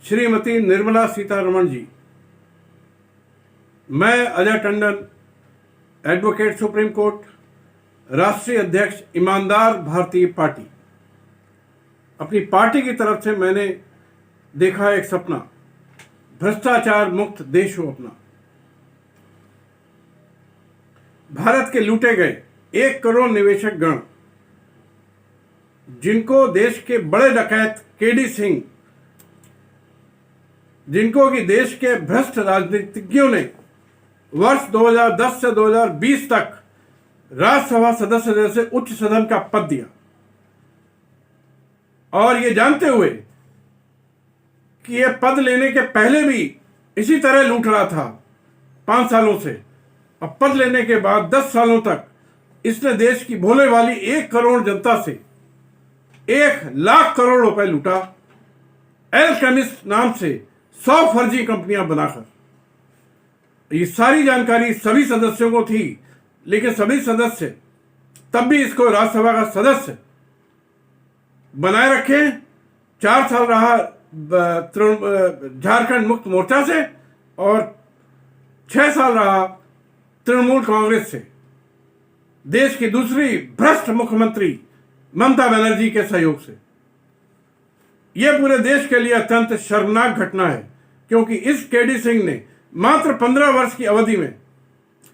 श्रीमती निर्मला सीतारमण जी, मैं Ajay Tandon, advocate supreme court, राष्ट्रीय अध्यक्ष ईमानदार भारतीय पार्टी। अपनी पार्टी की तरफ से मैंने देखा एक सपना, भ्रष्टाचार मुक्त देश हो अपना। भारत के लूटे गए 1 करोड़ निवेशक गण, जिनको देश के बड़े डकैत केडी सिंह, जिनको कि देश के भ्रष्ट राजनीतिज्ञों ने वर्ष 2010 से 2020 तक राज्यसभा सदस्य जैसे उच्च सदन का पद दिया, और ये जानते हुए कि ये पद लेने के पहले भी इसी तरह लूट रहा था 5 सालों से, अब पद लेने के बाद 10 सालों तक इसने देश की भोले वाली 1 करोड़ जनता से 1 लाख करोड़ रुपए लूटा। एलकेमिस्ट नाम से 100 फर्जी कंपनियां बनाकर। ये सारी जानकारी सभी सदस्यों को थी, लेकिन सभी सदस्य तब भी इसको राज्यसभा का सदस्य बनाए रखे। 4 साल रहा झारखंड मुक्त मोर्चा से और 6 साल रहा तृणमूल कांग्रेस से, देश की दूसरी भ्रष्ट मुख्यमंत्री ममता बनर्जी के सहयोग से। यह पूरे देश के लिए अत्यंत शर्मनाक घटना है, क्योंकि इस केडी सिंह ने मात्र 15 वर्ष की अवधि में,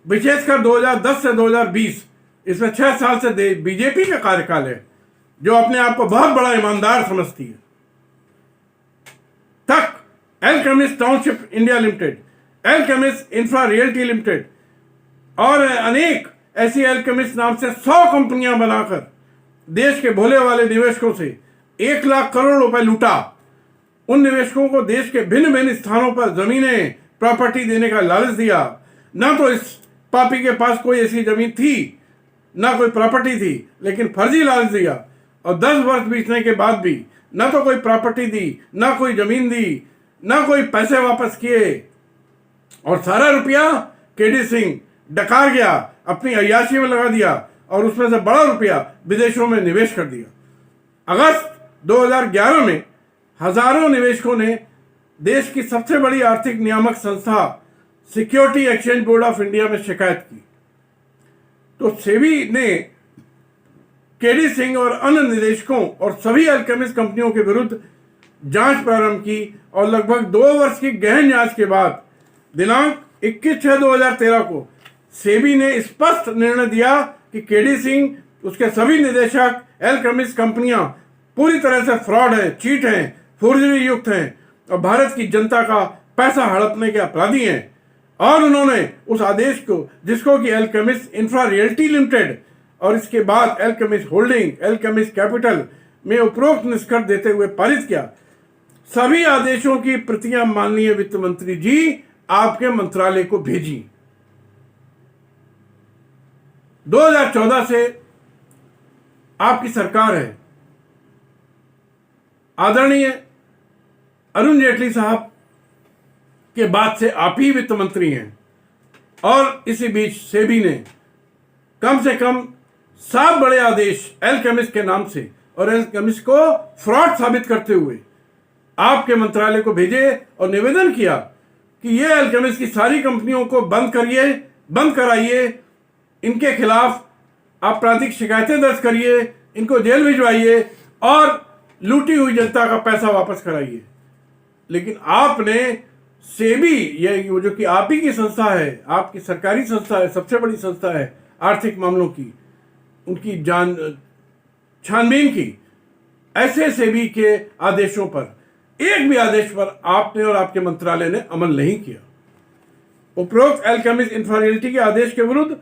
विशेषकर 2010 से 2020, इसमें 6 साल से बीजेपी का कार्यकाल है, जो अपने आप को बहुत बड़ा ईमानदार समझती है, तक alchemist township India limited, alchemist infra realty limited और अनेक ऐसी एलकेमिस्ट नाम से 100 कंपनियां बनाकर देश के भोले वाले निवेशकों से 1 लाख करोड़ रुपए लूटा। उन निवेशकों को देश के भिन्न भिन्न स्थानों पर जमीनें, प्रॉपर्टी देने का लालच दिया। ना तो इस पापी के पास कोई ऐसी जमीन थी, ना कोई प्रॉपर्टी थी, लेकिन फर्जी लालच दिया, और 10 वर्ष बीतने के बाद भी ना तो कोई प्रॉपर्टी दी, ना कोई जमीन दी, ना कोई पैसे वापस किए, और सारा रुपया केडी सिंह डकार गया, अपनी अय्याशी में लगा दिया, और उसमें से बड़ा रुपया विदेशों में निवेश कर दिया। अगस्त 2011 में हजारों निवेशकों ने देश की सबसे बड़ी आर्थिक नियामक संस्था security exchange board of India में शिकायत की, तो सेबी ने केडी सिंह और अन्य निदेशकों और सभी एलकेमिस्ट कंपनियों के विरुद्ध जांच प्रारंभ की, और लगभग 2 वर्ष की गहन जांच के बाद दिनांक 21/6/2013 को सेबी ने स्पष्ट निर्णय दिया कि केडी सिंह, उसके सभी निदेशक, एलकेमिस्ट कंपनियां पूरी तरह से फ्रॉड हैं, चीट हैं, फोर्जरी युक्त हैं और भारत की जनता का पैसा हड़पने के अपराधी हैं। और उन्होंने उस आदेश को, जिसको कि एलकेमिस्ट इंफ्रा रियल्टी लिमिटेड और इसके बाद एलकेमिस्ट होल्डिंग, एलकेमिस्ट कैपिटल में उपरोक्त निष्कर्ष देते हुए पारित किया। सभी आदेशों की प्रतियां माननीय वित्त मंत्री जी आपके मंत्रालय को भेजी। 2014 से आपकी सरकार है, आदरणीय अरुण जेटली साहब के बाद से आप ही वित्त मंत्री हैं, और इसी बीच सेबी ने कम से कम 7 बड़े आदेश एलकेमिस्ट के नाम से और एलकेमिस्ट को फ्रॉड साबित करते हुए आपके मंत्रालय को भेजे और निवेदन किया कि ये एलकेमिस्ट की सारी कंपनियों को बंद करिए, बंद कराइए, इनके खिलाफ आपराधिक शिकायतें दर्ज करिए, इनको जेल भिजवाइए और लूटी हुई जनता का पैसा वापस कराइए। लेकिन आपने सेबी, ये जो कि आप ही की संस्था है, आपकी सरकारी संस्था है, सबसे बड़ी संस्था है आर्थिक मामलों की, उनकी छानबीन की। ऐसे सेबी के आदेशों पर, एक भी आदेश पर आपने और आपके मंत्रालय ने अमल नहीं किया। उपरोक्त एलकेमिस्ट इंफ्रा रियल्टी के आदेश के विरुद्ध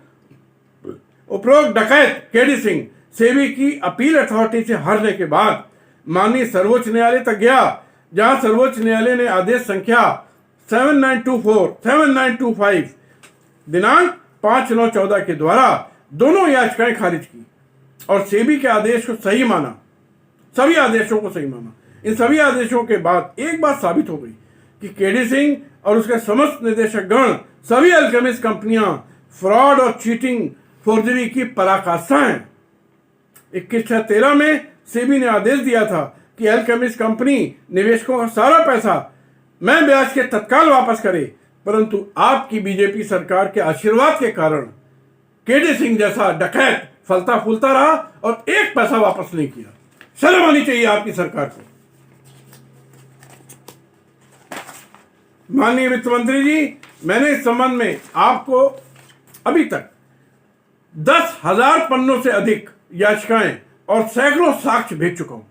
उपरोक्त डकैत केडी सिंह सेबी की अपील अथॉरिटी से हारने के बाद माननीय सर्वोच्च न्यायालय तक गया, जहां सर्वोच्च न्यायालय ने आदेश संख्या 7924, 7925 दिनांक 5/9/14 के द्वारा दोनों याचिकाएं खारिज की और सेबी के आदेश को सही माना, सभी आदेशों को सही माना। इन सभी आदेशों के बाद एक बात साबित हो गई कि केडी सिंह और उसके समस्त निदेशक गण, सभी एलकेमिस्ट कंपनियां फ्रॉड और चीटिंग, फोर्जरी की पराकाष्ठा हैं। 21/6/13 में सेबी ने आदेश दिया था कि एलकेमिस्ट कंपनी निवेशकों का सारा पैसा मैं ब्याज के तत्काल वापस करे, परंतु आपकी बीजेपी सरकार के आशीर्वाद के कारण केडी सिंह जैसा डकैत फलता फूलता रहा और एक पैसा वापस नहीं किया। शर्म आनी चाहिए आपकी सरकार को। माननीय वित्त मंत्री जी, मैंने इस संबंध में आपको अभी तक 10,000 पन्नों से अधिक याचिकाएं और सैकड़ों साक्ष्य भेज चुका हूं,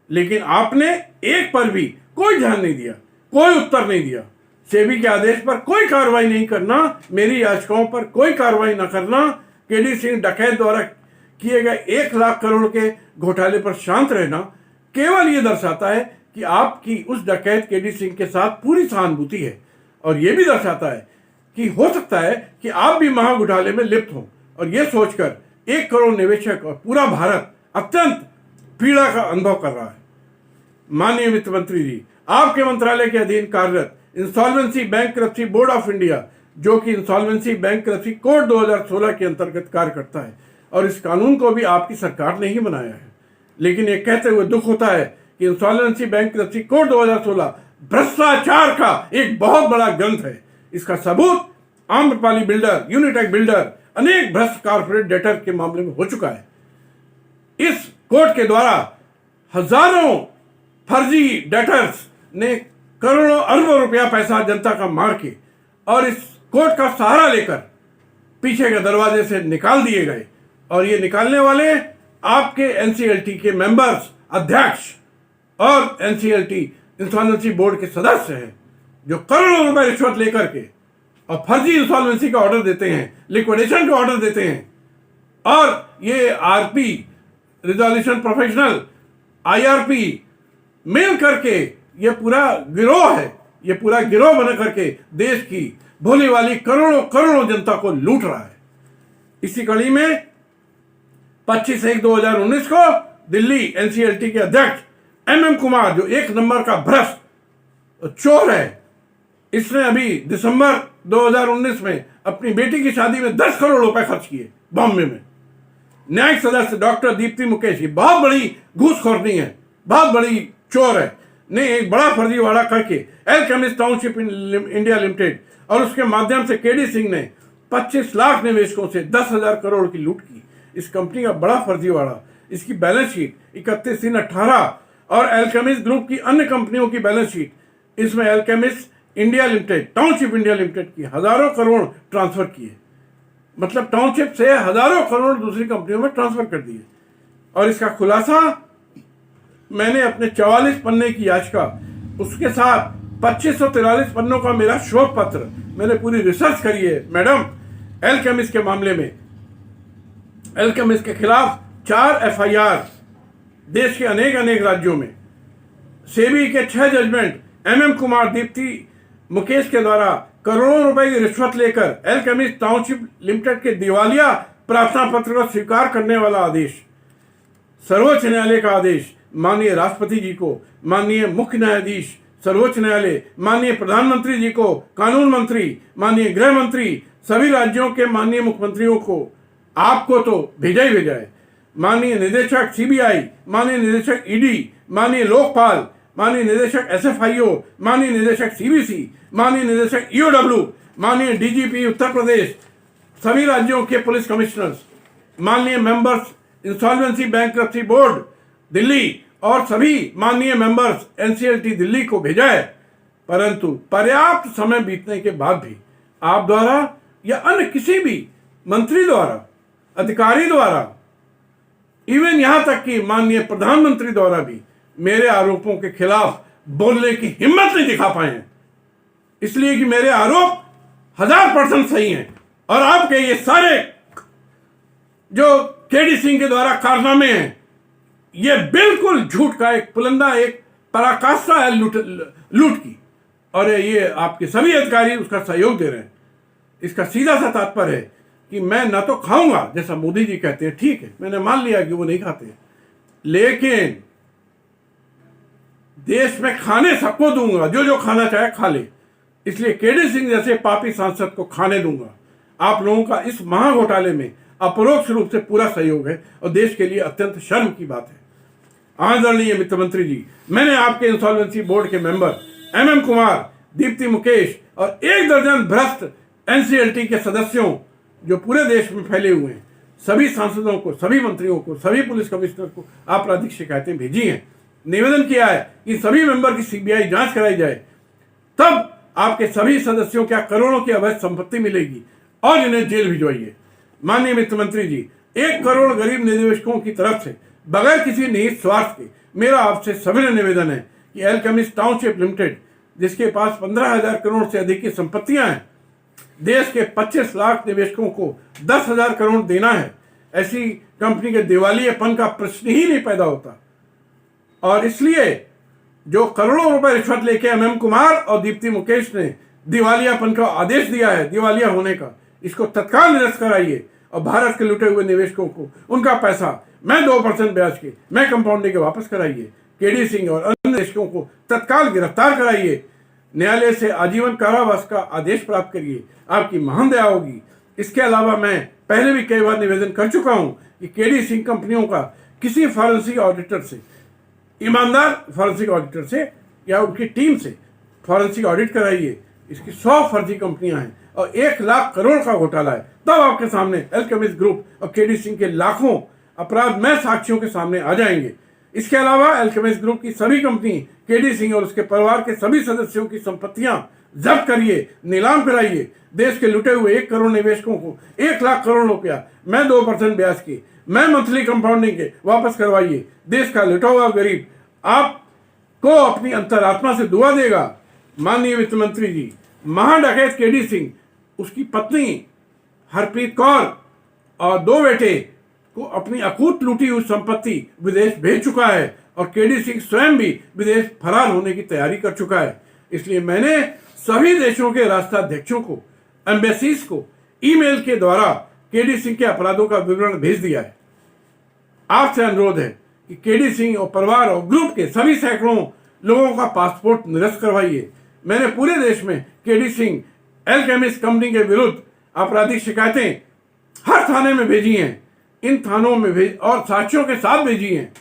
लेकिन आपने एक पर भी कोई ध्यान नहीं दिया, कोई उत्तर नहीं दिया। सेबी के आदेश पर कोई कार्रवाई नहीं करना, मेरी याचिकाओं पर कोई कार्रवाई न करना, केडी सिंह डकैत द्वारा किए गए 1 लाख करोड़ के घोटाले पर शांत रहना केवल ये दर्शाता है कि आपकी उस डकैत केडी सिंह के साथ पूरी सहानुभूति है, और यह भी दर्शाता है कि हो सकता है कि आप भी महा घोटाले में लिप्त हो, और यह सोचकर 1 करोड़ निवेशक और पूरा भारत अत्यंत पीड़ा का अनुभव कर रहा है। माननीय वित्त मंत्री जी, आपके मंत्रालय के अधीन कार्यरत insolvency bankruptcy board of India, जो कि इंसॉल्वेंसी बैंकरप्सी कोड 2016 के अंतर्गत कार्य करता है, और इस कानून को भी आपकी सरकार ने ही बनाया है, लेकिन ये कहते हुए दुख होता है कि इंसॉल्वेंसी बैंकरप्सी कोड 2016 भ्रष्टाचार का एक बहुत बड़ा ग्रंथ है। इसका सबूत आम्रपाली बिल्डर, यूनिटेक बिल्डर, अनेक भ्रष्ट कारपोरेट डेटर के मामले में हो चुका है। इस कोर्ट के द्वारा हजारों फर्जी डेटर्स ने करोड़ों अरबों रुपया पैसा जनता का मार के और इस कोर्ट का सहारा लेकर पीछे के दरवाजे से निकाल दिए गए, और ये निकालने वाले आपके एनसीएलटी के मेंबर्स, अध्यक्ष और एनसीएलटी इंसॉल्वेंसी बोर्ड के सदस्य हैं, जो करोड़ों रुपए रिश्वत लेकर के और फर्जी इंसॉल्वेंसी का ऑर्डर देते हैं, लिक्विडेशन का ऑर्डर देते हैं, और ये RP resolution professional IRP mail करके ये पूरा गिरोह है, ये पूरा गिरोह बना करके देश की भोली वाली करोड़ों करोड़ों जनता को लूट रहा है। इसी कड़ी में 25/1/2019 को दिल्ली एनसीएलटी के अध्यक्ष एमएम कुमार, जो 1 नंबर का भ्रष्ट चोर है, इसने अभी दिसंबर 2019 में अपनी बेटी की शादी में 10 करोड़ रुपए खर्च किए बॉम्बे में। न्यायिक सदस्य डॉक्टर दीप्ति मुकेश, ये बहुत बड़ी घूसखोरनी है, बहुत बड़ी चोर है, ने एक बड़ा फर्जीवाड़ा करके एलकेमिस्ट टाउनशिप इंडिया लिमिटेड और उसके माध्यम से केडी सिंह ने 25 लाख निवेशकों से 10,000 करोड़ की लूट की। इस कंपनी का बड़ा फर्जीवाड़ा, इसकी बैलेंस शीट 31/3/18 और एलकेमिस्ट ग्रुप की अन्य कंपनियों की बैलेंस शीट, इसमें alchemist India limited, township India limited की हजारों करोड़ ट्रांसफर किए, मतलब टाउनशिप से हजारों करोड़ दूसरी कंपनियों में ट्रांसफर कर दिए। और इसका खुलासा मैंने अपने 44 पन्ने की याचिका, उसके साथ 2543 पन्नों का मेरा शोध पत्र, मैंने पूरी रिसर्च करी है मैडम। एलकेमिस्ट के मामले में एलकेमिस्ट के खिलाफ 4 एफआईआर देश के अनेक राज्यों में, सेबी के 6 जजमेंट, एमएम कुमार, दीप्ति मुकेश के द्वारा करोड़ों रुपए की रिश्वत लेकर एलकेमिस्ट टाउनशिप लिमिटेड के दिवालिया प्रार्थना पत्र को स्वीकार करने वाला आदेश, सर्वोच्च न्यायालय का आदेश, माननीय राष्ट्रपति जी को, माननीय मुख्य न्यायाधीश सर्वोच्च न्यायालय, माननीय प्रधानमंत्री जी को, कानून मंत्री, माननीय गृह मंत्री, सभी राज्यों के माननीय मुख्यमंत्रियों को, आपको तो भेजा ही भेजा है, माननीय निदेशक सीबीआई, माननीय निदेशक ईडी, माननीय लोकपाल, माननीय निदेशक एसएफआईओ, माननीय निदेशक सीबीसी, माननीय निदेशक ईओडब्ल्यू, माननीय डीजीपी उत्तर प्रदेश, सभी राज्यों के पुलिस कमिश्नर्स, माननीय members insolvency bankruptcy board Delhi और सभी माननीय मेंबर्स एनसीएलटी दिल्ली को भेजा है। परंतु पर्याप्त समय बीतने के बाद भी आप द्वारा या अन्य किसी भी मंत्री द्वारा, अधिकारी द्वारा, इवन यहां तक कि माननीय प्रधानमंत्री द्वारा भी मेरे आरोपों के खिलाफ बोलने की हिम्मत नहीं दिखा पाए हैं, इसलिए कि मेरे आरोप 1000% सही हैं और आपके ये सारे जो केडी सिंह के द्वारा कारनामे हैं, ये बिल्कुल झूठ का एक पुलंदा, एक पराकाष्ठा है लूट की, और ये आपके सभी अधिकारी उसका सहयोग दे रहे हैं। इसका सीधा सा तात्पर्य है कि मैं ना तो खाऊंगा, जैसा मोदी जी कहते हैं, ठीक है, मैंने मान लिया कि वो नहीं खाते, लेकिन देश में खाने सबको दूंगा, जो जो खाना चाहे खा ले। इसलिए केडी सिंह जैसे पापी सांसद को खाने दूंगा। आप लोगों का इस महा घोटाले में अपरोक्ष रूप से पूरा सहयोग है और देश के लिए अत्यंत शर्म की बात है। आदरणीय वित्त मंत्री जी, मैंने आपके इंसॉल्वेंसी बोर्ड के मेंबर MM कुमार, दीप्ति मुकेश और 1 दर्जन भ्रष्ट NCLT के सदस्यों जो पूरे देश में फैले हुए हैं, सभी सांसदों को, सभी मंत्रियों को, सभी पुलिस कमिश्नर को आपराधिक शिकायतें भेजी हैं। निवेदन किया है कि सभी मेंबर की CBI जांच कराई जाए, तब आपके सभी सदस्यों क्या करोड़ों की अवैध संपत्ति मिलेगी और इन्हें जेल भिजवाइए। माननीय वित्त मंत्री जी, 1 करोड़ गरीब निवेशकों की तरफ से बगैर किसी निहित स्वार्थ के मेरा आपसे सविनय निवेदन है कि एल्केमिस्ट टाउनशिप लिमिटेड, जिसके पास 15,000 करोड़ से अधिक की संपत्तियां हैं, देश के 25 लाख निवेशकों को 10,000 करोड़ देना है, ऐसी कंपनी के दिवालियेपन का प्रश्न ही नहीं पैदा होता। और इसलिए जो करोड़ों रुपए रिश्वत लेके MM कुमार और दीप्ति मुकेश ने दिवालियापन का आदेश दिया है, दिवालिया होने का, इसको तत्काल निरस्त कराइए और भारत के लुटे हुए निवेशकों को उनका पैसा मैं 2% ब्याज के, मैं कंपाउंडिंग के वापस कराइए। KD सिंह और अन्य निवेशकों को तत्काल गिरफ्तार कराइए। न्यायालय से आजीवन कारावास का आदेश प्राप्त करिए, आपकी महान दया होगी। इसके अलावा मैं पहले भी कई बार निवेदन कर चुका हूं कि KD सिंह कंपनियों का किसी फॉरेंसिक ऑडिटर से, ईमानदार फॉरेंसिक ऑडिटर से या उनकी टीम से फॉरेंसिक ऑडिट कराइए। इसकी 100 फर्जी कंपनियां हैं और 1 लाख करोड़ का घोटाला है। तब आपके सामने एल्केमिस्ट ग्रुप और KD सिंह के लाखों अपराधमय साक्ष्यों के सामने आ जाएंगे। इसके अलावा एल्केमिस्ट ग्रुप की सभी कंपनी, KD सिंह और उसके परिवार के सभी सदस्यों की संपत्तियां जब्त करिए, नीलाम कराइए। देश के लुटे हुए 1 करोड़ निवेशकों को 1 लाख करोड़ रुपया मैं 2% ब्याज की, मैं मंथली कंपाउंडिंग के वापस करवाइए। देश का लुटा हुआ गरीब आपको अपनी अंतरात्मा से दुआ देगा। माननीय वित्त मंत्री जी, महाडकैत KD सिंह, उसकी पत्नी हरप्रीत कौर और 2 बेटे को अपनी अकूत लूटी हुई संपत्ति विदेश भेज चुका है और KD सिंह स्वयं भी विदेश फरार होने की तैयारी कर चुका है। इसलिए मैंने सभी देशों के राष्ट्राध्यक्षों को, एम्बेसीज को ईमेल के द्वारा KD सिंह के अपराधों का विवरण भेज दिया है। आपसे अनुरोध है कि KD सिंह और परिवार और ग्रुप के सभी सैकड़ों लोगों का पासपोर्ट निरस्त करवाइए। मैंने पूरे देश में KD सिंह एल्केमिस्ट कंपनी के विरुद्ध आपराधिक शिकायतें हर थाने में भेजी हैं, इन थानों में और साक्ष्यों के साथ भेजी हैं।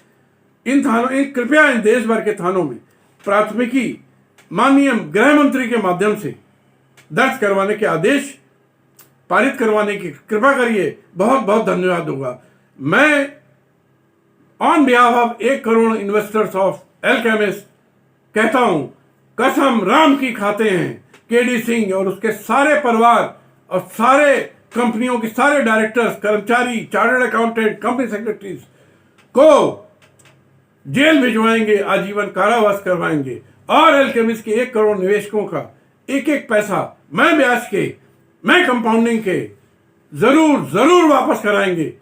कृपया इन देश भर के थानों में प्राथमिकी माननीय गृह मंत्री के माध्यम से दर्ज करवाने के आदेश पारित करवाने की कृपा करिए। बहुत बहुत धन्यवाद होगा। मैं on behalf of 1 crore investors of alchemist कहता हूं, कसम राम की खाते हैं KD सिंह और उसके सारे परिवार और सारे कंपनियों के सारे डायरेक्टर्स, कर्मचारी, चार्टर्ड अकाउंटेंट, कंपनी सेक्रेटरीज को जेल भिजवाएंगे, आजीवन कारावास करवाएंगे और एल्केमिस्ट के 1 करोड़ निवेशकों का 1-1 पैसा मैं ब्याज के, मैं कंपाउंडिंग के जरूर वापस कराएंगे।